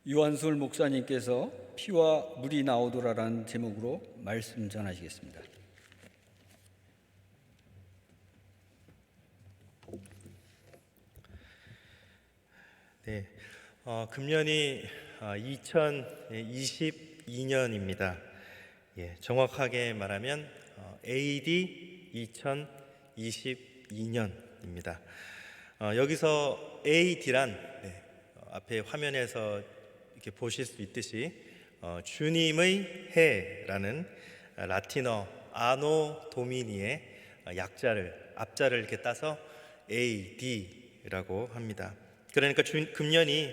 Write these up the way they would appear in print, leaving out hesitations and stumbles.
유한솔 목사님께서 피와 물이 나오더라라는 제목으로 말씀 전하시겠습니다. 네, 금년이 2022년입니다. 정확하게 말하면 AD 2022년입니다. 여기서 AD란 앞에 화면에서 이렇게 보실 수 있듯이 주님의 해라는 라틴어 아노 도미니의 앞자를 이렇게 따서 AD라고 합니다. 그러니까 금년이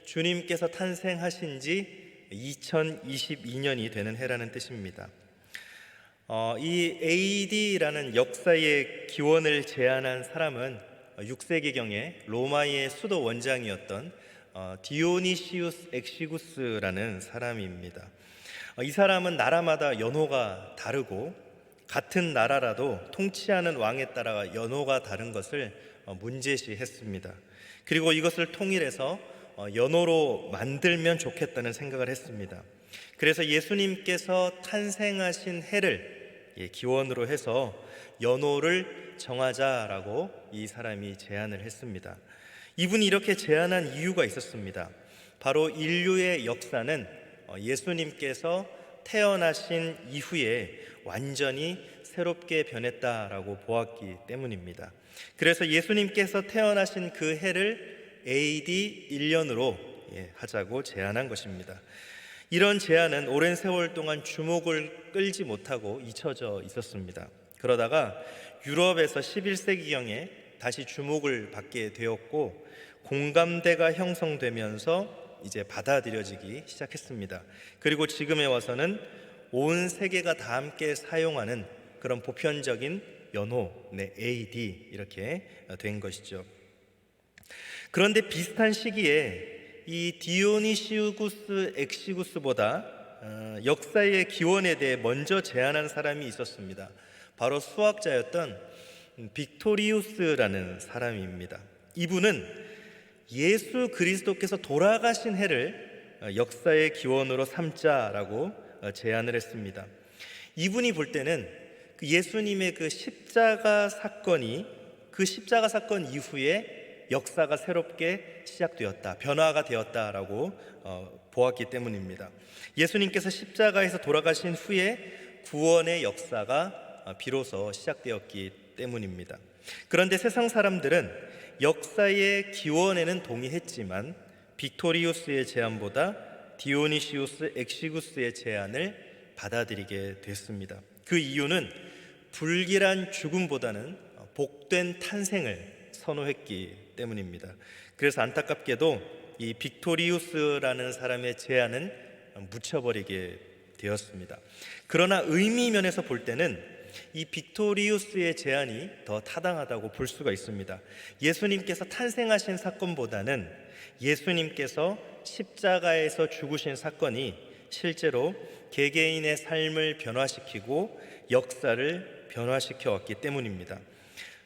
주님께서 탄생하신 지 2022년이 되는 해라는 뜻입니다. 이 AD라는 역사의 기원을 제안한 사람은 6세기경에 로마의 수도 원장이었던 디오니시우스 엑시구스라는 사람입니다. 이 사람은 나라마다 연호가 다르고 같은 나라라도 통치하는 왕에 따라 연호가 다른 것을 문제시했습니다. 그리고 이것을 통일해서 연호로 만들면 좋겠다는 생각을 했습니다. 그래서 예수님께서 탄생하신 해를 기원으로 해서 연호를 정하자라고 이 사람이 제안을 했습니다. 이분이 이렇게 제안한 이유가 있었습니다. 바로 인류의 역사는 예수님께서 태어나신 이후에 완전히 새롭게 변했다라고 보았기 때문입니다. 그래서 예수님께서 태어나신 그 해를 AD 1년으로 하자고 제안한 것입니다. 이런 제안은 오랜 세월 동안 주목을 끌지 못하고 잊혀져 있었습니다. 그러다가 유럽에서 11세기경에 다시 주목을 받게 되었고 공감대가 형성되면서 이제 받아들여지기 시작했습니다. 그리고 지금에 와서는 온 세계가 다 함께 사용하는 그런 보편적인 연호, AD 이렇게 된 것이죠. 그런데 비슷한 시기에 이 디오니시우스 엑시구스보다 역사의 기원에 대해 먼저 제안한 사람이 있었습니다. 바로 수학자였던 빅토리우스라는 사람입니다. 이분은 예수 그리스도께서 돌아가신 해를 역사의 기원으로 삼자라고 제안을 했습니다. 이분이 볼 때는 예수님의 그 십자가 사건 이후에 역사가 새롭게 시작되었다, 변화가 되었다라고 보았기 때문입니다. 예수님께서 십자가에서 돌아가신 후에 구원의 역사가 비로소 시작되었기 때문입니다. 그런데 세상 사람들은 역사의 기원에는 동의했지만 빅토리우스의 제안보다 디오니시우스 엑시구스의 제안을 받아들이게 됐습니다. 그 이유는 불길한 죽음보다는 복된 탄생을 선호했기 때문입니다. 그래서 안타깝게도 이 빅토리우스라는 사람의 제안은 묻혀버리게 되었습니다. 그러나 의미 면에서 볼 때는 이 빅토리우스의 제안이 더 타당하다고 볼 수가 있습니다. 예수님께서 탄생하신 사건보다는 예수님께서 십자가에서 죽으신 사건이 실제로 개개인의 삶을 변화시키고 역사를 변화시켜 왔기 때문입니다.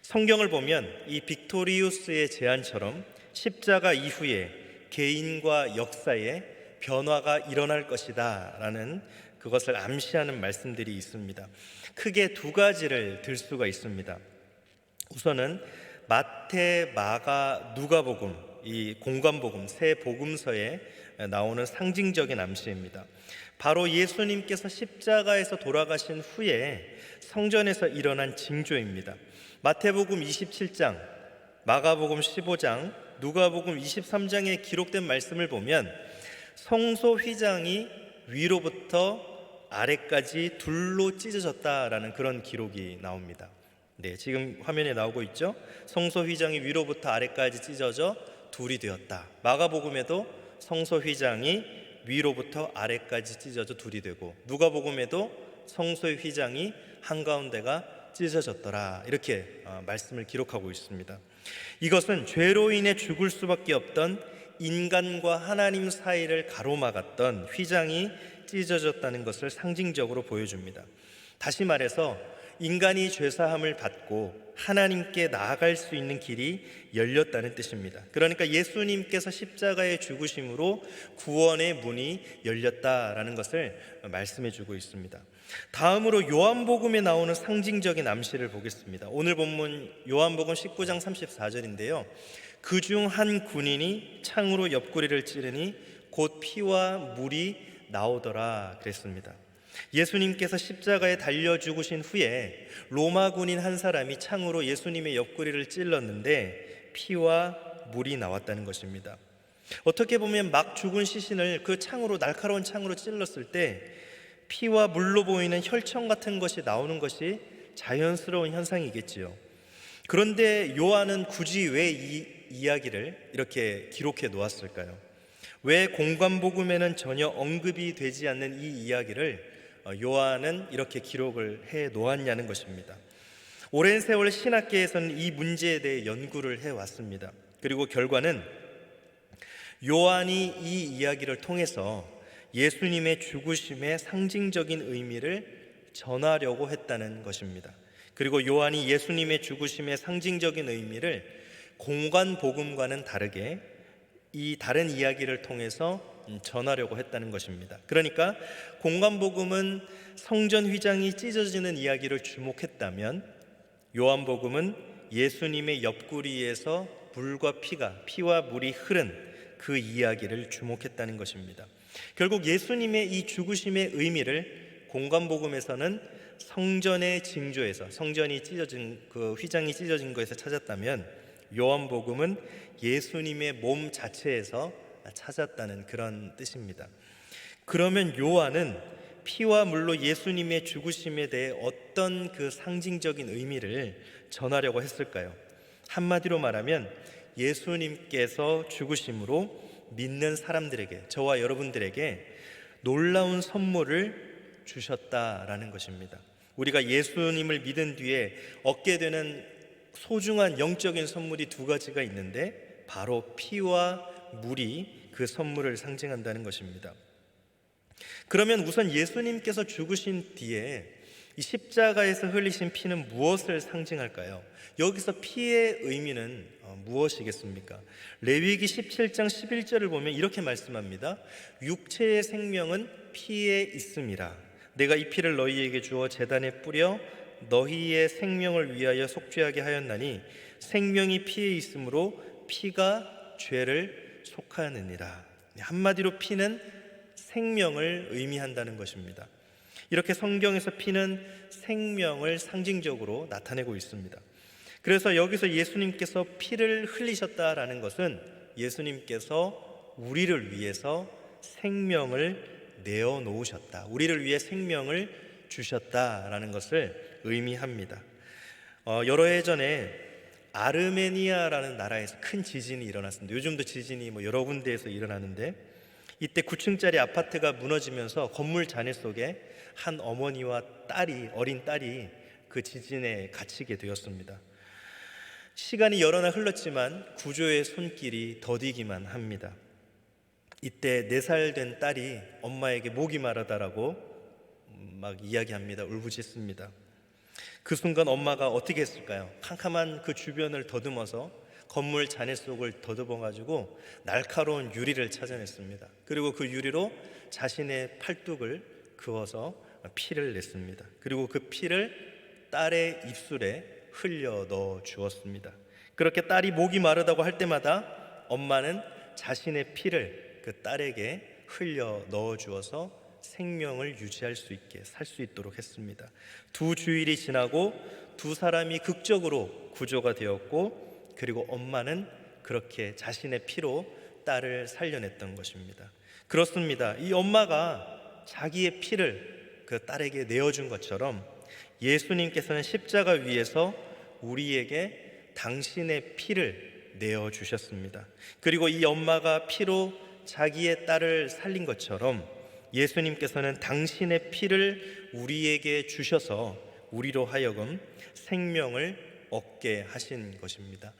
성경을 보면 이 빅토리우스의 제안처럼 십자가 이후에 개인과 역사에 변화가 일어날 것이다 라는 그것을 암시하는 말씀들이 있습니다. 크게 두 가지를 들 수가 있습니다. 우선은 마태, 마가, 누가복음, 이 공관복음 세 복음서에 나오는 상징적인 암시입니다. 바로 예수님께서 십자가에서 돌아가신 후에 성전에서 일어난 징조입니다. 마태복음 27장, 마가복음 15장, 누가복음 23장에 기록된 말씀을 보면 성소 휘장이 위로부터 아래까지 둘로 찢어졌다라는 그런 기록이 나옵니다. 지금 화면에 나오고 있죠. 성소 휘장이 위로부터 아래까지 찢어져 둘이 되었다. 마가복음에도 성소 휘장이 위로부터 아래까지 찢어져 둘이 되고 누가복음에도 성소의 휘장이 한가운데가 찢어졌더라 이렇게 말씀을 기록하고 있습니다. 이것은 죄로 인해 죽을 수밖에 없던 인간과 하나님 사이를 가로막았던 휘장이 찢어졌다는 것을 상징적으로 보여줍니다. 다시 말해서 인간이 죄사함을 받고 하나님께 나아갈 수 있는 길이 열렸다는 뜻입니다. 그러니까 예수님께서 십자가의 죽으심으로 구원의 문이 열렸다라는 것을 말씀해 주고 있습니다. 다음으로 요한복음에 나오는 상징적인 암시를 보겠습니다. 오늘 본문 요한복음 19장 34절인데요. 그중 한 군인이 창으로 옆구리를 찌르니 곧 피와 물이 나오더라 그랬습니다. 예수님께서 십자가에 달려 죽으신 후에 로마 군인 한 사람이 창으로 예수님의 옆구리를 찔렀는데 피와 물이 나왔다는 것입니다. 어떻게 보면 막 죽은 시신을 그 창으로, 날카로운 창으로 찔렀을 때 피와 물로 보이는 혈청 같은 것이 나오는 것이 자연스러운 현상이겠지요. 그런데 요한은 굳이 왜 이 이야기를 이렇게 기록해 놓았을까요? 왜 공관복음에는 전혀 언급이 되지 않는 이 이야기를 요한은 이렇게 기록을 해 놓았냐는 것입니다. 오랜 세월 신학계에서는 이 문제에 대해 연구를 해왔습니다. 그리고 결과는 요한이 이 이야기를 통해서 예수님의 죽으심의 상징적인 의미를 전하려고 했다는 것입니다. 그리고 요한이 예수님의 죽으심의 상징적인 의미를 공관복음과는 다르게 이 다른 이야기를 통해서 전하려고 했다는 것입니다. 그러니까 공관복음은 성전 휘장이 찢어지는 이야기를 주목했다면 요한복음은 예수님의 옆구리에서 물과 피와 물이 흐른 그 이야기를 주목했다는 것입니다. 결국 예수님의 이 죽으심의 의미를 공관복음에서는 성전의 징조에서, 성전이 찢어진 그 휘장이 찢어진 것에서 찾았다면 요한복음은 예수님의 몸 자체에서 찾았다는 그런 뜻입니다. 그러면 요한은 피와 물로 예수님의 죽으심에 대해 어떤 그 상징적인 의미를 전하려고 했을까요? 한마디로 말하면 예수님께서 죽으심으로 믿는 사람들에게, 저와 여러분들에게 놀라운 선물을 주셨다라는 것입니다. 우리가 예수님을 믿은 뒤에 얻게 되는 소중한 영적인 선물이 두 가지가 있는데 바로 피와 물이 그 선물을 상징한다는 것입니다. 그러면 우선 예수님께서 죽으신 뒤에 이 십자가에서 흘리신 피는 무엇을 상징할까요? 여기서 피의 의미는 무엇이겠습니까? 레위기 17장 11절을 보면 이렇게 말씀합니다. 육체의 생명은 피에 있음이라. 내가 이 피를 너희에게 주어 제단에 뿌려 너희의 생명을 위하여 속죄하게 하였나니 생명이 피에 있으므로 피가 죄를 속하느니라. 한마디로 피는 생명을 의미한다는 것입니다. 이렇게 성경에서 피는 생명을 상징적으로 나타내고 있습니다. 그래서 여기서 예수님께서 피를 흘리셨다라는 것은 예수님께서 우리를 위해서 생명을 내어놓으셨다, 우리를 위해 생명을 주셨다라는 것을 의미합니다. 여러 해 전에 아르메니아라는 나라에서 큰 지진이 일어났습니다. 요즘도 지진이 여러 군데에서 일어나는데 이때 9층짜리 아파트가 무너지면서 건물 잔해 속에 한 어머니와 어린 딸이 그 지진에 갇히게 되었습니다. 시간이 여러 날 흘렀지만 구조의 손길이 더디기만 합니다. 이때 4살 된 딸이 엄마에게 목이 마르다라고 막 이야기합니다. 울부짖습니다. 그 순간 엄마가 어떻게 했을까요? 캄캄한 그 주변을 더듬어서 건물 잔해 속을 더듬어가지고 날카로운 유리를 찾아냈습니다. 그리고 그 유리로 자신의 팔뚝을 그어서 피를 냈습니다. 그리고 그 피를 딸의 입술에 흘려 넣어 주었습니다. 그렇게 딸이 목이 마르다고 할 때마다 엄마는 자신의 피를 그 딸에게 흘려 넣어 주어서 생명을 유지할 수 있게 살 수 있도록 했습니다. 2주일이 지나고 두 사람이 극적으로 구조가 되었고, 그리고 엄마는 그렇게 자신의 피로 딸을 살려냈던 것입니다. 그렇습니다. 이 엄마가 자기의 피를 그 딸에게 내어준 것처럼 예수님께서는 십자가 위에서 우리에게 당신의 피를 내어주셨습니다. 그리고 이 엄마가 피로 자기의 딸을 살린 것처럼 예수님께서는 당신의 피를 우리에게 주셔서 우리로 하여금 생명을 얻게 하신 것입니다.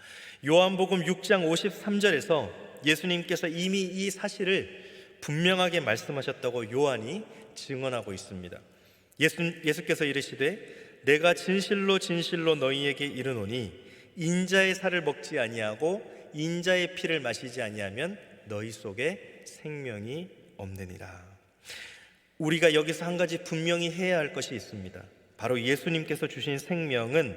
요한복음 6장 53절에서 예수님께서 이미 이 사실을 분명하게 말씀하셨다고 요한이 증언하고 있습니다. 예수께서 이르시되 내가 진실로 진실로 너희에게 이르노니 인자의 살을 먹지 아니하고 인자의 피를 마시지 아니하면 너희 속에 생명이 없느니라. 우리가 여기서 한 가지 분명히 해야 할 것이 있습니다. 바로 예수님께서 주신 생명은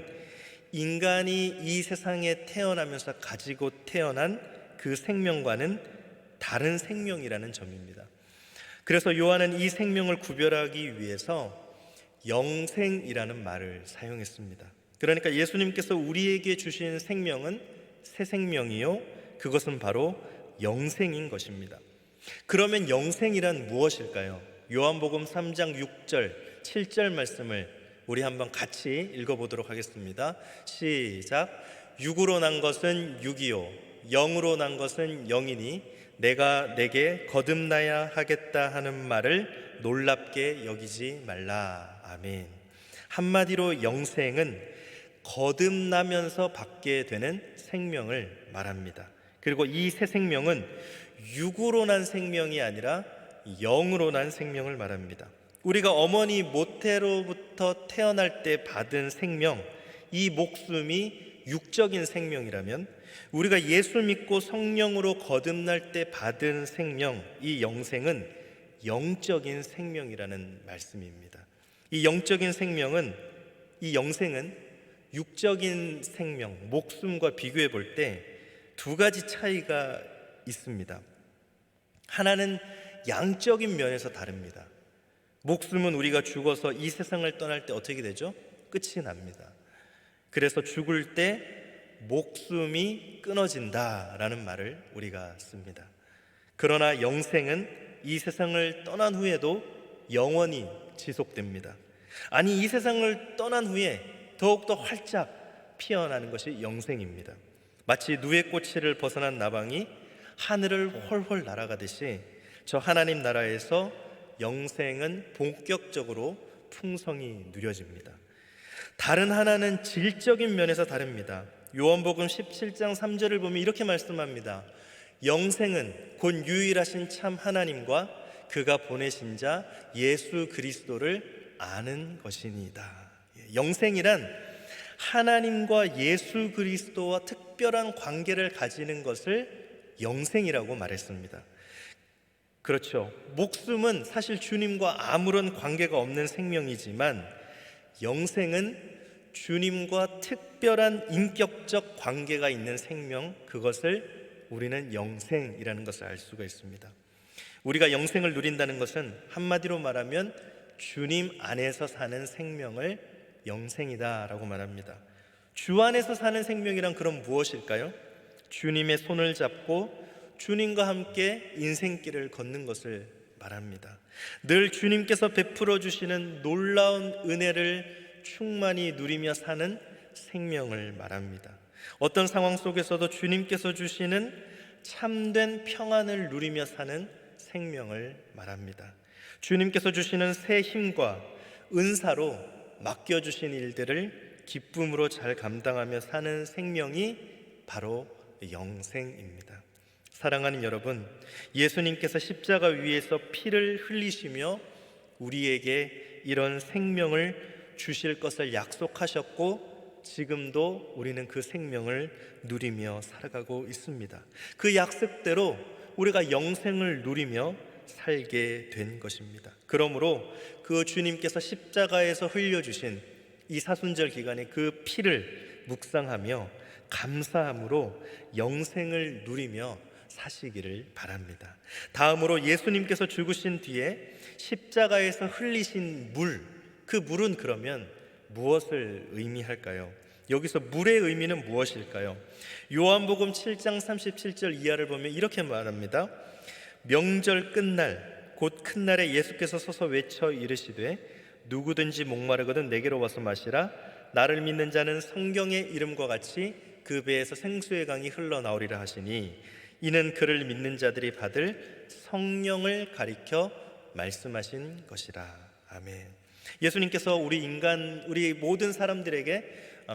인간이 이 세상에 태어나면서 가지고 태어난 그 생명과는 다른 생명이라는 점입니다. 그래서 요한은 이 생명을 구별하기 위해서 영생이라는 말을 사용했습니다. 그러니까 예수님께서 우리에게 주신 생명은 새 생명이요, 그것은 바로 영생인 것입니다. 그러면 영생이란 무엇일까요? 요한복음 3장 6절, 7절 말씀을 우리 한번 같이 읽어보도록 하겠습니다. 시작. 육으로 난 것은 육이요 영으로 난 것은 영이니 내가 내게 거듭나야 하겠다 하는 말을 놀랍게 여기지 말라. 아멘. 한마디로 영생은 거듭나면서 받게 되는 생명을 말합니다. 그리고 이 새 생명은 육으로 난 생명이 아니라 영으로 난 생명을 말합니다. 우리가 어머니 모태로부터 태어날 때 받은 생명, 이 목숨이 육적인 생명이라면 우리가 예수 믿고 성령으로 거듭날 때 받은 생명, 이 영생은 영적인 생명이라는 말씀입니다. 이 영적인 생명은, 이 영생은 육적인 생명, 목숨과 비교해 볼 때 두 가지 차이가 있습니다. 하나는 양적인 면에서 다릅니다. 목숨은 우리가 죽어서 이 세상을 떠날 때 어떻게 되죠? 끝이 납니다. 그래서 죽을 때 목숨이 끊어진다라는 말을 우리가 씁니다. 그러나 영생은 이 세상을 떠난 후에도 영원히 지속됩니다. 아니, 이 세상을 떠난 후에 더욱더 활짝 피어나는 것이 영생입니다. 마치 누에 꼬치를 벗어난 나방이 하늘을 훨훨 날아가듯이 저 하나님 나라에서 영생은 본격적으로 풍성히 누려집니다. 다른 하나는 질적인 면에서 다릅니다. 요한복음 17장 3절을 보면 이렇게 말씀합니다. 영생은 곧 유일하신 참 하나님과 그가 보내신 자 예수 그리스도를 아는 것이니이다. 영생이란 하나님과 예수 그리스도와 특별한 관계를 가지는 것을 영생이라고 말했습니다. 그렇죠. 목숨은 사실 주님과 아무런 관계가 없는 생명이지만 영생은 주님과 특별한 인격적 관계가 있는 생명, 그것을 우리는 영생이라는 것을 알 수가 있습니다. 우리가 영생을 누린다는 것은 한마디로 말하면 주님 안에서 사는 생명을 영생이다라고 말합니다. 주 안에서 사는 생명이란 그럼 무엇일까요? 주님의 손을 잡고 주님과 함께 인생길을 걷는 것을 말합니다. 늘 주님께서 베풀어 주시는 놀라운 은혜를 충만히 누리며 사는 생명을 말합니다. 어떤 상황 속에서도 주님께서 주시는 참된 평안을 누리며 사는 생명을 말합니다. 주님께서 주시는 새 힘과 은사로 맡겨주신 일들을 기쁨으로 잘 감당하며 사는 생명이 바로 영생입니다. 사랑하는 여러분, 예수님께서 십자가 위에서 피를 흘리시며 우리에게 이런 생명을 주실 것을 약속하셨고 지금도 우리는 그 생명을 누리며 살아가고 있습니다. 그 약속대로 우리가 영생을 누리며 살게 된 것입니다. 그러므로 그 주님께서 십자가에서 흘려주신 이 사순절 기간에 그 피를 묵상하며 감사함으로 영생을 누리며 사시기를 바랍니다. 다음으로 예수님께서 죽으신 뒤에 십자가에서 흘리신 물, 그 물은 그러면 무엇을 의미할까요? 여기서 물의 의미는 무엇일까요? 요한복음 7장 37절 이하를 보면 이렇게 말합니다. 명절 끝날 곧 큰 날에 예수께서 서서 외쳐 이르시되 누구든지 목마르거든 내게로 와서 마시라. 나를 믿는 자는 성경의 이름과 같이 그 배에서 생수의 강이 흘러나오리라 하시니 이는 그를 믿는 자들이 받을 성령을 가리켜 말씀하신 것이라. 아멘. 예수님께서 우리 모든 사람들에게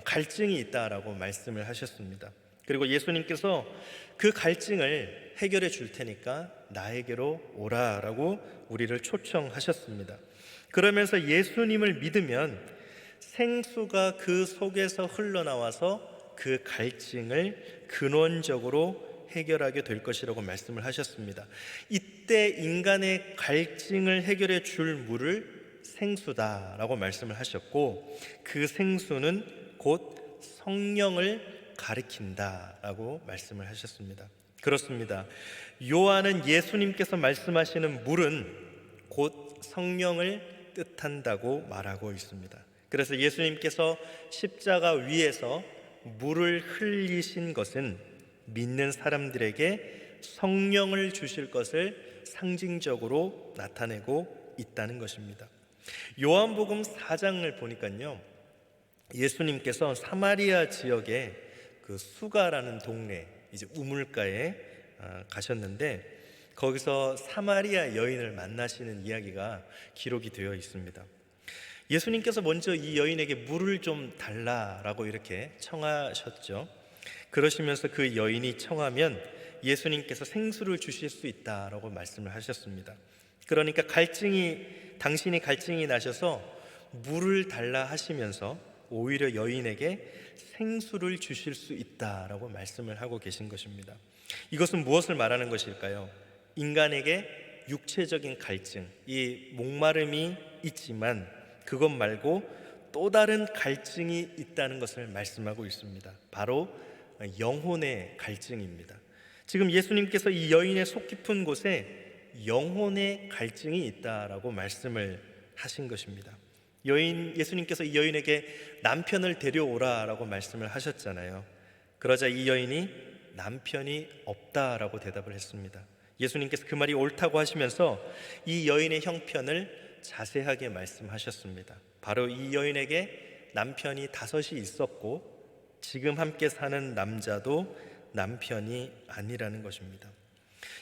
갈증이 있다라고 말씀을 하셨습니다. 그리고 예수님께서 그 갈증을 해결해 줄 테니까 나에게로 오라라고 우리를 초청하셨습니다. 그러면서 예수님을 믿으면 생수가 그 속에서 흘러나와서 그 갈증을 근원적으로 해결하게 될 것이라고 말씀을 하셨습니다. 이때 인간의 갈증을 해결해 줄 물을 생수다라고 말씀을 하셨고, 그 생수는 곧 성령을 가리킨다라고 말씀을 하셨습니다. 그렇습니다. 요한은 예수님께서 말씀하시는 물은 곧 성령을 뜻한다고 말하고 있습니다. 그래서 예수님께서 십자가 위에서 물을 흘리신 것은 믿는 사람들에게 성령을 주실 것을 상징적으로 나타내고 있다는 것입니다. 요한복음 4장을 보니까요, 예수님께서 사마리아 지역의 그 수가라는 동네, 이제 우물가에 가셨는데, 거기서 사마리아 여인을 만나시는 이야기가 기록이 되어 있습니다. 예수님께서 먼저 이 여인에게 물을 좀 달라라고 이렇게 청하셨죠. 그러시면서 그 여인이 청하면 예수님께서 생수를 주실 수 있다라고 말씀을 하셨습니다. 그러니까 당신이 갈증이 나셔서 물을 달라 하시면서 오히려 여인에게 생수를 주실 수 있다라고 말씀을 하고 계신 것입니다. 이것은 무엇을 말하는 것일까요? 인간에게 육체적인 갈증, 이 목마름이 있지만 그것 말고 또 다른 갈증이 있다는 것을 말씀하고 있습니다. 바로 영혼의 갈증입니다. 지금 예수님께서 이 여인의 속 깊은 곳에 영혼의 갈증이 있다라고 말씀을 하신 것입니다. 예수님께서 이 여인에게 남편을 데려오라라고 말씀을 하셨잖아요. 그러자 이 여인이 남편이 없다라고 대답을 했습니다. 예수님께서 그 말이 옳다고 하시면서 이 여인의 형편을 자세하게 말씀하셨습니다. 바로 이 여인에게 남편이 5이 있었고 지금 함께 사는 남자도 남편이 아니라는 것입니다.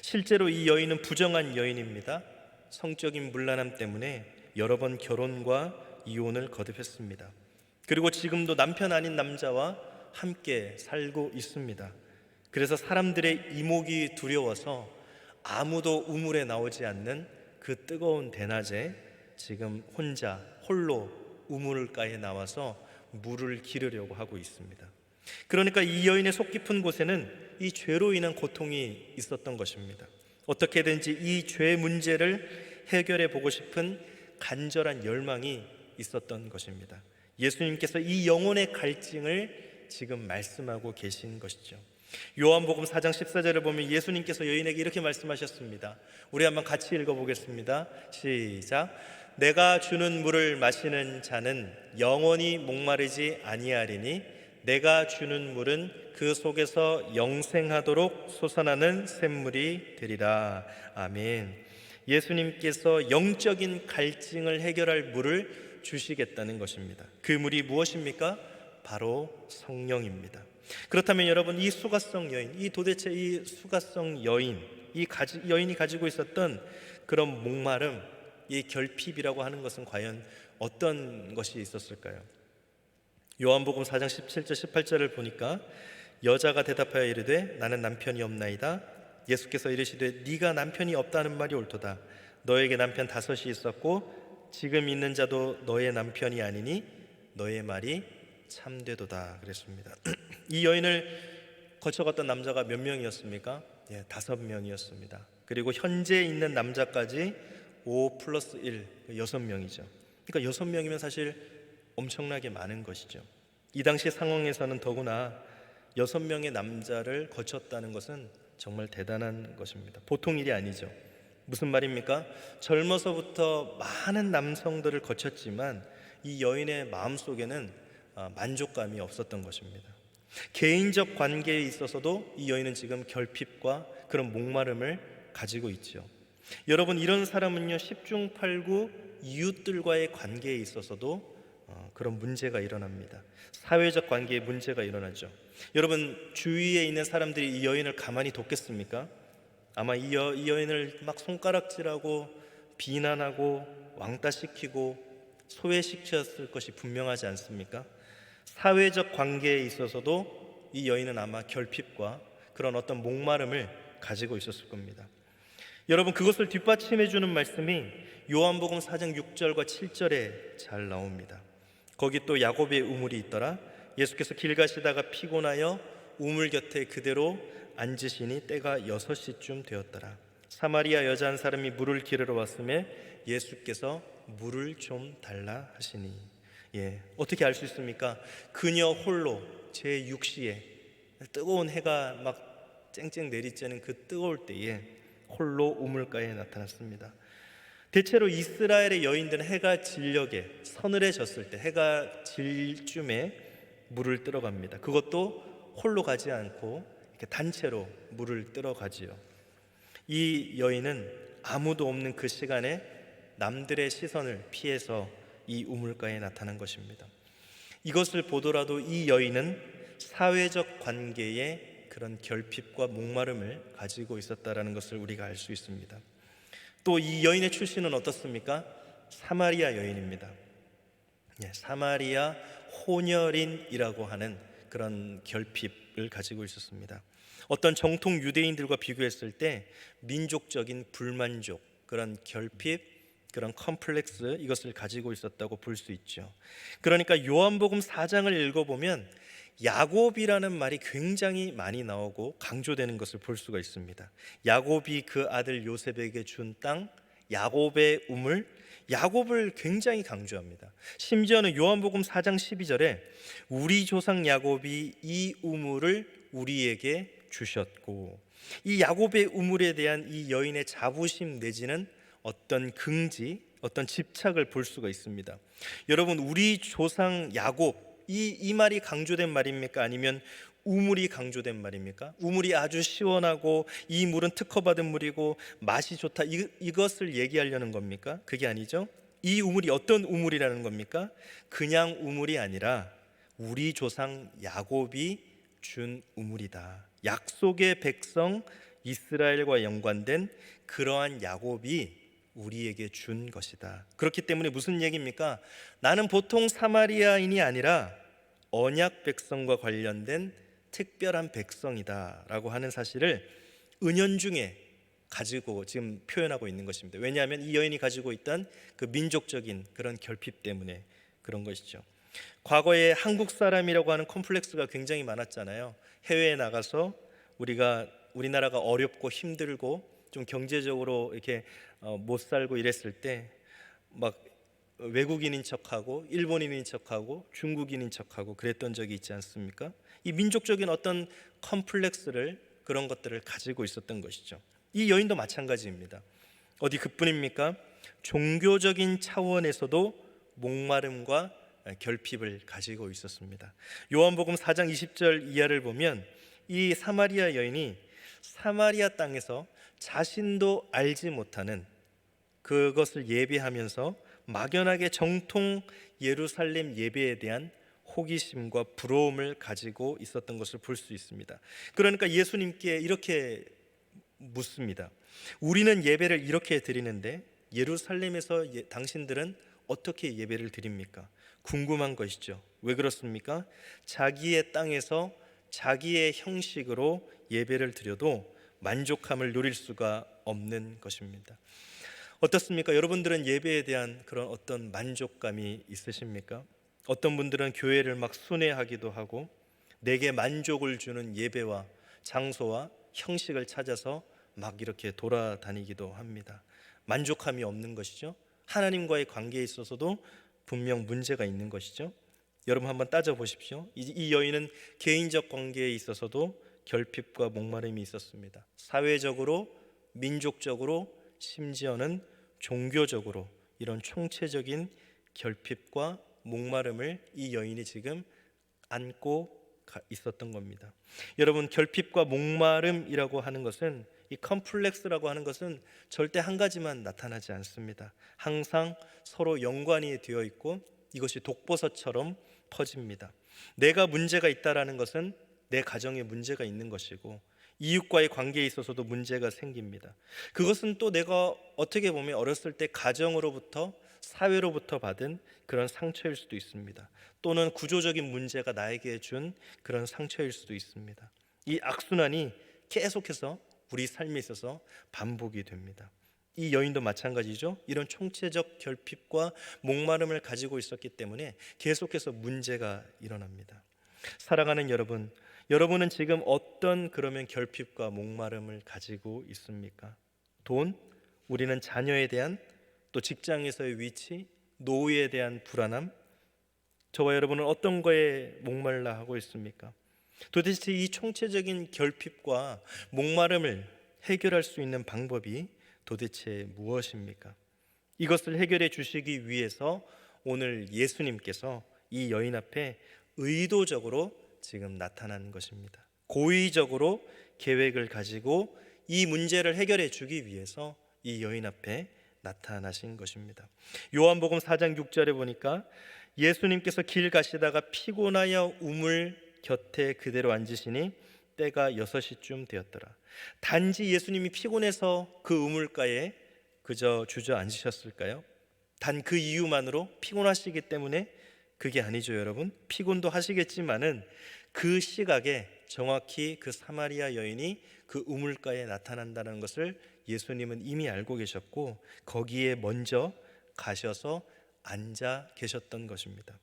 실제로 이 여인은 부정한 여인입니다. 성적인 문란함 때문에 여러 번 결혼과 이혼을 거듭했습니다. 그리고 지금도 남편 아닌 남자와 함께 살고 있습니다. 그래서 사람들의 이목이 두려워서 아무도 우물에 나오지 않는 그 뜨거운 대낮에 지금 홀로 우물가에 나와서 물을 기르려고 하고 있습니다. 그러니까 이 여인의 속 깊은 곳에는 이 죄로 인한 고통이 있었던 것입니다. 어떻게든지 이 죄 문제를 해결해 보고 싶은 간절한 열망이 있었던 것입니다. 예수님께서 이 영혼의 갈증을 지금 말씀하고 계신 것이죠. 요한복음 4장 14절을 보면 예수님께서 여인에게 이렇게 말씀하셨습니다. 우리 한번 같이 읽어보겠습니다. 시작. 내가 주는 물을 마시는 자는 영원히 목마르지 아니하리니 내가 주는 물은 그 속에서 영생하도록 솟아나는 샘물이 되리라. 아멘. 예수님께서 영적인 갈증을 해결할 물을 주시겠다는 것입니다. 그 물이 무엇입니까? 바로 성령입니다. 그렇다면 여러분, 이 수가성 여인, 도대체 이 수가성 여인, 여인이 가지고 있었던 그런 목마름, 이 결핍이라고 하는 것은 과연 어떤 것이 있었을까요? 요한복음 4장 17절 18절을 보니까 여자가 대답하여 이르되 나는 남편이 없나이다. 예수께서 이르시되 네가 남편이 없다는 말이 옳도다. 너에게 남편 5이 있었고 지금 있는 자도 너의 남편이 아니니 너의 말이 참되도다 그랬습니다. 이 여인을 거쳐갔던 남자가 몇 명이었습니까? 5명이었습니다. 그리고 현재 있는 남자까지 5 플러스 1, 6명이죠. 그러니까 6명이면 사실 엄청나게 많은 것이죠. 이 당시 상황에서는 더구나 6명의 남자를 거쳤다는 것은 정말 대단한 것입니다. 보통 일이 아니죠. 무슨 말입니까? 젊어서부터 많은 남성들을 거쳤지만 이 여인의 마음속에는 만족감이 없었던 것입니다. 개인적 관계에 있어서도 이 여인은 지금 결핍과 그런 목마름을 가지고 있죠. 여러분, 이런 사람은요 10중 8구 이웃들과의 관계에 있어서도 그런 문제가 일어납니다. 사회적 관계에 문제가 일어나죠. 여러분, 주위에 있는 사람들이 이 여인을 가만히 뒀겠습니까? 아마 이 여인을 막 손가락질하고 비난하고 왕따시키고 소외시켰을 것이 분명하지 않습니까? 사회적 관계에 있어서도 이 여인은 아마 결핍과 그런 어떤 목마름을 가지고 있었을 겁니다. 여러분, 그것을 뒷받침해 주는 말씀이 요한복음 4장 6절과 7절에 잘 나옵니다. 거기 또 야곱의 우물이 있더라. 예수께서 길 가시다가 피곤하여 우물 곁에 그대로 앉으시니 때가 6시쯤 되었더라. 사마리아 여자 한 사람이 물을 기르러 왔음에 예수께서 물을 좀 달라 하시니. 어떻게 알 수 있습니까? 그녀 홀로 제6시에 뜨거운 해가 막 쨍쨍 내리쬐는 그 뜨거울 때에 홀로 우물가에 나타났습니다. 대체로 이스라엘의 여인들은 해가 질녘에 서늘해졌을 때 해가 질 쯤에 물을 뜨러 갑니다. 그것도 홀로 가지 않고 이렇게 단체로 물을 뜨러 가지요. 이 여인은 아무도 없는 그 시간에 남들의 시선을 피해서 이 우물가에 나타난 것입니다. 이것을 보더라도 이 여인은 사회적 관계에 그런 결핍과 목마름을 가지고 있었다라는 것을 우리가 알 수 있습니다. 또 이 여인의 출신은 어떻습니까? 사마리아 여인입니다. 사마리아 혼혈인이라고 하는 그런 결핍을 가지고 있었습니다. 어떤 정통 유대인들과 비교했을 때 민족적인 불만족, 그런 결핍, 그런 컴플렉스, 이것을 가지고 있었다고 볼 수 있죠. 그러니까 요한복음 4장을 읽어보면 야곱이라는 말이 굉장히 많이 나오고 강조되는 것을 볼 수가 있습니다. 야곱이 그 아들 요셉에게 준 땅, 야곱의 우물, 야곱을 굉장히 강조합니다. 심지어는 요한복음 4장 12절에 우리 조상 야곱이 이 우물을 우리에게 주셨고, 이 야곱의 우물에 대한 이 여인의 자부심 내지는 어떤 긍지, 어떤 집착을 볼 수가 있습니다. 여러분, 우리 조상 야곱, 이 말이 강조된 말입니까? 아니면 우물이 강조된 말입니까? 우물이 아주 시원하고 이 물은 특허받은 물이고 맛이 좋다, 이것을 얘기하려는 겁니까? 그게 아니죠. 이 우물이 어떤 우물이라는 겁니까? 그냥 우물이 아니라 우리 조상 야곱이 준 우물이다. 약속의 백성 이스라엘과 연관된 그러한 야곱이 우리에게 준 것이다. 그렇기 때문에 무슨 얘기입니까? 나는 보통 사마리아인이 아니라 언약 백성과 관련된 특별한 백성이다 라고 하는 사실을 은연중에 가지고 지금 표현하고 있는 것입니다. 왜냐하면 이 여인이 가지고 있던 그 민족적인 그런 결핍 때문에 그런 것이죠. 과거에 한국 사람이라고 하는 컴플렉스가 굉장히 많았잖아요. 해외에 나가서 우리나라가 어렵고 힘들고 좀 경제적으로 이렇게 못 살고 이랬을 때 막 외국인인 척하고 일본인인 척하고 중국인인 척하고 그랬던 적이 있지 않습니까? 이 민족적인 어떤 컴플렉스를, 그런 것들을 가지고 있었던 것이죠. 이 여인도 마찬가지입니다. 어디 그뿐입니까? 종교적인 차원에서도 목마름과 결핍을 가지고 있었습니다. 요한복음 4장 20절 이하를 보면 이 사마리아 여인이 사마리아 땅에서 자신도 알지 못하는 그것을 예배하면서 막연하게 정통 예루살렘 예배에 대한 호기심과 부러움을 가지고 있었던 것을 볼 수 있습니다. 그러니까 예수님께 이렇게 묻습니다. 우리는 예배를 이렇게 드리는데 예루살렘에서 당신들은 어떻게 예배를 드립니까? 궁금한 것이죠. 왜 그렇습니까? 자기의 땅에서 자기의 형식으로 예배를 드려도 만족함을 누릴 수가 없는 것입니다. 어떻습니까? 여러분들은 예배에 대한 그런 어떤 만족감이 있으십니까? 어떤 분들은 교회를 막 순회하기도 하고 내게 만족을 주는 예배와 장소와 형식을 찾아서 막 이렇게 돌아다니기도 합니다. 만족함이 없는 것이죠. 하나님과의 관계에 있어서도 분명 문제가 있는 것이죠. 여러분 한번 따져보십시오. 이 여인은 개인적 관계에 있어서도 결핍과 목마름이 있었습니다. 사회적으로, 민족적으로, 심지어는 종교적으로 이런 총체적인 결핍과 목마름을 이 여인이 지금 안고 있었던 겁니다. 여러분, 결핍과 목마름이라고 하는 것은, 이 컴플렉스라고 하는 것은 절대 한 가지만 나타나지 않습니다. 항상 서로 연관이 되어 있고 이것이 독버섯처럼 퍼집니다. 내가 문제가 있다라는 것은 내 가정에 문제가 있는 것이고 이웃과의 관계에 있어서도 문제가 생깁니다. 그것은 또 내가 어떻게 보면 어렸을 때 가정으로부터, 사회로부터 받은 그런 상처일 수도 있습니다. 또는 구조적인 문제가 나에게 준 그런 상처일 수도 있습니다. 이 악순환이 계속해서 우리 삶에 있어서 반복이 됩니다. 이 여인도 마찬가지죠. 이런 총체적 결핍과 목마름을 가지고 있었기 때문에 계속해서 문제가 일어납니다. 사랑하는 여러분, 여러분은 지금 어떤 그러면 결핍과 목마름을 가지고 있습니까? 돈, 우리는 자녀에 대한, 또 직장에서의 위치, 노후에 대한 불안함, 저와 여러분은 어떤 거에 목말라 하고 있습니까? 도대체 이 총체적인 결핍과 목마름을 해결할 수 있는 방법이 도대체 무엇입니까? 이것을 해결해 주시기 위해서 오늘 예수님께서 이 여인 앞에 의도적으로 지금 나타난 것입니다. 고의적으로 계획을 가지고 이 문제를 해결해 주기 위해서 이 여인 앞에 나타나신 것입니다. 요한복음 4장 6절에 보니까 예수님께서 길 가시다가 피곤하여 우물 곁에 그대로 앉으시니 때가 6시쯤 되었더라. 단지 예수님이 피곤해서 그 우물가에 그저 주저앉으셨을까요? 단 그 이유만으로 피곤하시기 때문에? 그게 아니죠, 여러분. 피곤도 하시겠지만은 그 시각에 정확히 그 사마리아 여인이 그 우물가에 나타난다는 것을 예수님은 이미 알고 계셨고 거기에 먼저 가셔서 앉아 계셨던 것입니다.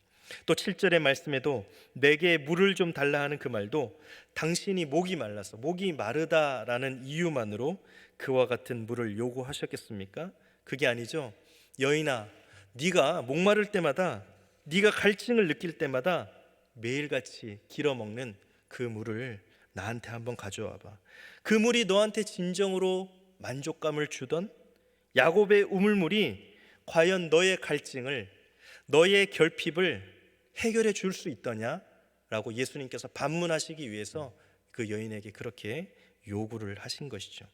또 7절의 말씀에도 내게 물을 좀 달라 하는 그 말도 당신이 목이 말라서, 목이 마르다라는 이유만으로 그와 같은 물을 요구하셨겠습니까? 그게 아니죠. 여인아, 네가 목마를 때마다, 네가 갈증을 느낄 때마다 매일같이 길어먹는 그 물을 나한테 한번 가져와 봐. 그 물이 너한테 진정으로 만족감을 주던 야곱의 우물물이 과연 너의 갈증을, 너의 결핍을 해결해 줄 수 있더냐라고 예수님께서 반문하시기 위해서 그 여인에게 그렇게 요구를 하신 것이죠.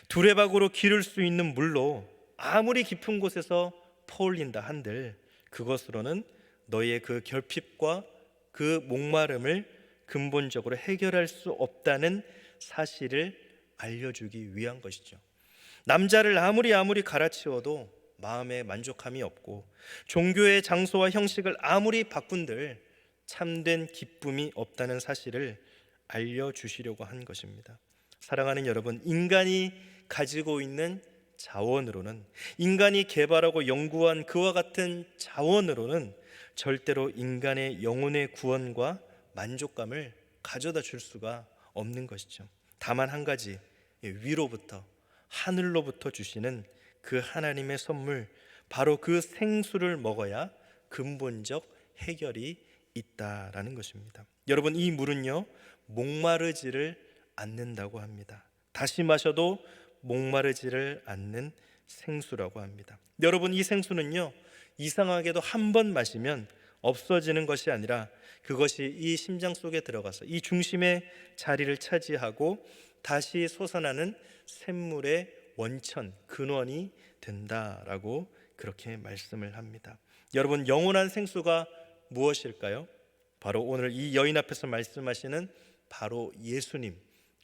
두레박으로 기를 수 있는 물로 아무리 깊은 곳에서 퍼올린다 한들 그것으로는 너의 그 결핍과 그 목마름을 근본적으로 해결할 수 없다는 사실을 알려주기 위한 것이죠. 남자를 아무리 갈아치워도 마음에 만족함이 없고 종교의 장소와 형식을 아무리 바꾼들 참된 기쁨이 없다는 사실을 알려주시려고 한 것입니다. 사랑하는 여러분, 인간이 가지고 있는 자원으로는, 인간이 개발하고 연구한 그와 같은 자원으로는 절대로 인간의 영혼의 구원과 만족감을 가져다 줄 수가 없는 것이죠. 다만 한 가지, 위로부터, 하늘로부터 주시는 그 하나님의 선물, 바로 그 생수를 먹어야 근본적 해결이 있다라는 것입니다. 여러분, 이 물은요 목마르지를 않는다고 합니다. 다시 마셔도 목마르지를 않는 생수라고 합니다. 여러분, 이 생수는요 이상하게도 한 번 마시면 없어지는 것이 아니라 그것이 이 심장 속에 들어가서 이 중심의 자리를 차지하고 다시 솟아나는 샘물의 원천, 근원이 된다라고 그렇게 말씀을 합니다. 여러분, 영원한 생수가 무엇일까요? 바로 오늘 이 여인 앞에서 말씀하시는 바로 예수님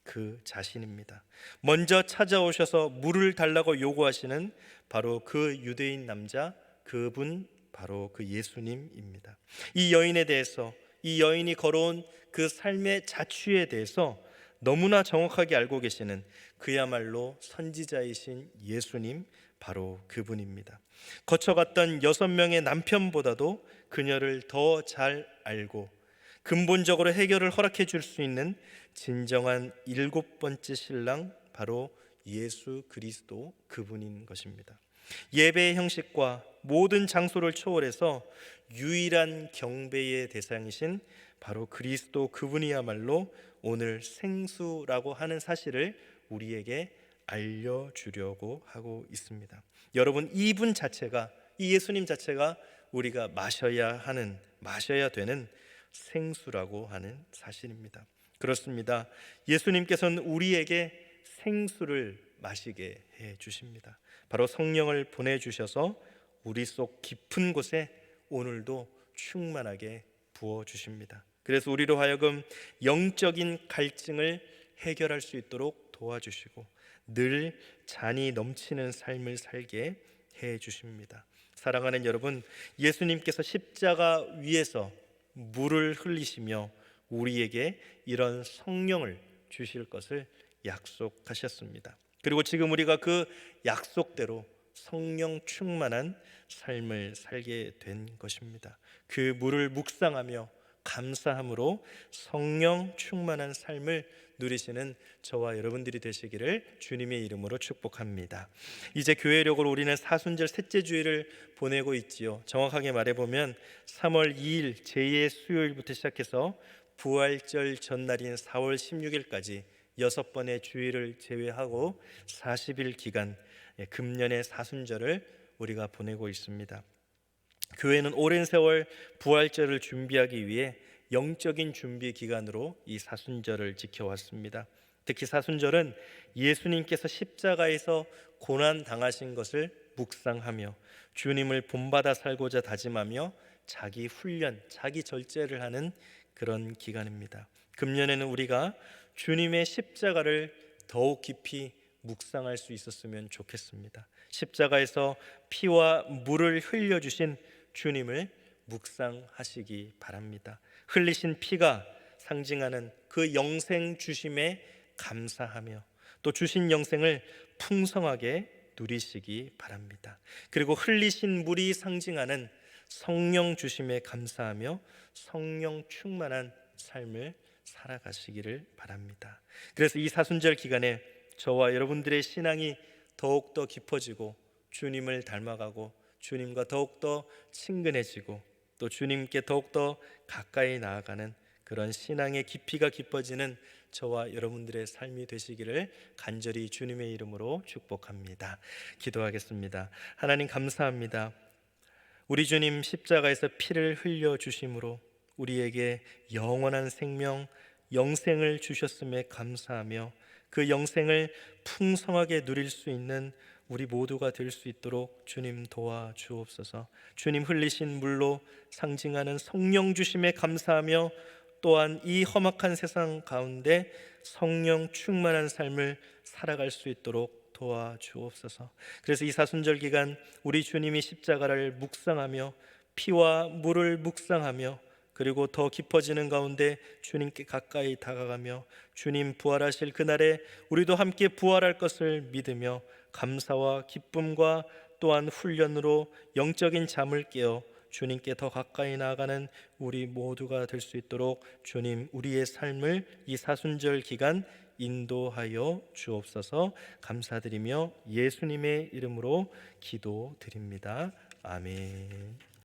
그 자신입니다. 먼저 찾아오셔서 물을 달라고 요구하시는 바로 그 유대인 남자, 그분 바로 그 예수님입니다. 이 여인에 대해서, 이 여인이 걸어온 그 삶의 자취에 대해서 너무나 정확하게 알고 계시는 그야말로 선지자이신 예수님, 바로 그분입니다. 거쳐갔던 6명의 남편보다도 그녀를 더 잘 알고 근본적으로 해결을 허락해 줄 수 있는 진정한 7번째 신랑, 바로 예수 그리스도 그분인 것입니다. 예배의 형식과 모든 장소를 초월해서 유일한 경배의 대상이신 바로 그리스도 그분이야말로 오늘 생수라고 하는 사실을 우리에게 알려주려고 하고 있습니다. 여러분, 이분 자체가, 이 예수님 자체가 우리가 마셔야 되는 생수라고 하는 사실입니다. 그렇습니다. 예수님께서는 우리에게 생수를 마시게 해 주십니다. 바로 성령을 보내주셔서 우리 속 깊은 곳에 오늘도 충만하게 부어주십니다. 그래서 우리로 하여금 영적인 갈증을 해결할 수 있도록 도와주시고 늘 잔이 넘치는 삶을 살게 해 주십니다. 사랑하는 여러분, 예수님께서 십자가 위에서 물을 흘리시며 우리에게 이런 성령을 주실 것을 약속하셨습니다. 그리고 지금 우리가 그 약속대로 성령 충만한 삶을 살게 된 것입니다. 그 물을 묵상하며 감사함으로 성령 충만한 삶을 누리시는 저와 여러분들이 되시기를 주님의 이름으로 축복합니다. 이제 교회력으로 우리는 사순절 셋째 주일을 보내고 있지요. 정확하게 말해보면 3월 2일 제2의 수요일부터 시작해서 부활절 전날인 4월 16일까지 6번의 주일을 제외하고 40일 기간 금년의 사순절을 우리가 보내고 있습니다. 교회는 오랜 세월 부활절을 준비하기 위해 영적인 준비 기간으로 이 사순절을 지켜왔습니다. 특히 사순절은 예수님께서 십자가에서 고난 당하신 것을 묵상하며 주님을 본받아 살고자 다짐하며 자기 훈련, 자기 절제를 하는 그런 기간입니다. 금년에는 우리가 주님의 십자가를 더욱 깊이 묵상할 수 있었으면 좋겠습니다. 십자가에서 피와 물을 흘려주신 주님을 묵상하시기 바랍니다. 흘리신 피가 상징하는 그 영생 주심에 감사하며 또 주신 영생을 풍성하게 누리시기 바랍니다. 그리고 흘리신 물이 상징하는 성령 주심에 감사하며 성령 충만한 삶을 살아가시기를 바랍니다. 그래서 이 사순절 기간에 저와 여러분들의 신앙이 더욱더 깊어지고 주님을 닮아가고 주님과 더욱더 친근해지고 또 주님께 더욱더 가까이 나아가는 그런 신앙의 깊이가 깊어지는 저와 여러분들의 삶이 되시기를 간절히 주님의 이름으로 축복합니다. 기도하겠습니다. 하나님 감사합니다. 우리 주님 십자가에서 피를 흘려 주심으로 우리에게 영원한 생명, 영생을 주셨음에 감사하며 그 영생을 풍성하게 누릴 수 있는 우리 모두가 될 수 있도록 주님 도와주옵소서. 주님 흘리신 물로 상징하는 성령 주심에 감사하며 또한 이 험악한 세상 가운데 성령 충만한 삶을 살아갈 수 있도록 도와주옵소서. 그래서 이 사순절 기간 우리 주님이 십자가를 묵상하며 피와 물을 묵상하며 그리고 더 깊어지는 가운데 주님께 가까이 다가가며 주님 부활하실 그날에 우리도 함께 부활할 것을 믿으며 감사와 기쁨과 또한 훈련으로 영적인 잠을 깨어 주님께 더 가까이 나아가는 우리 모두가 될 수 있도록 주님 우리의 삶을 이 사순절 기간 인도하여 주옵소서. 감사드리며 예수님의 이름으로 기도드립니다. 아멘.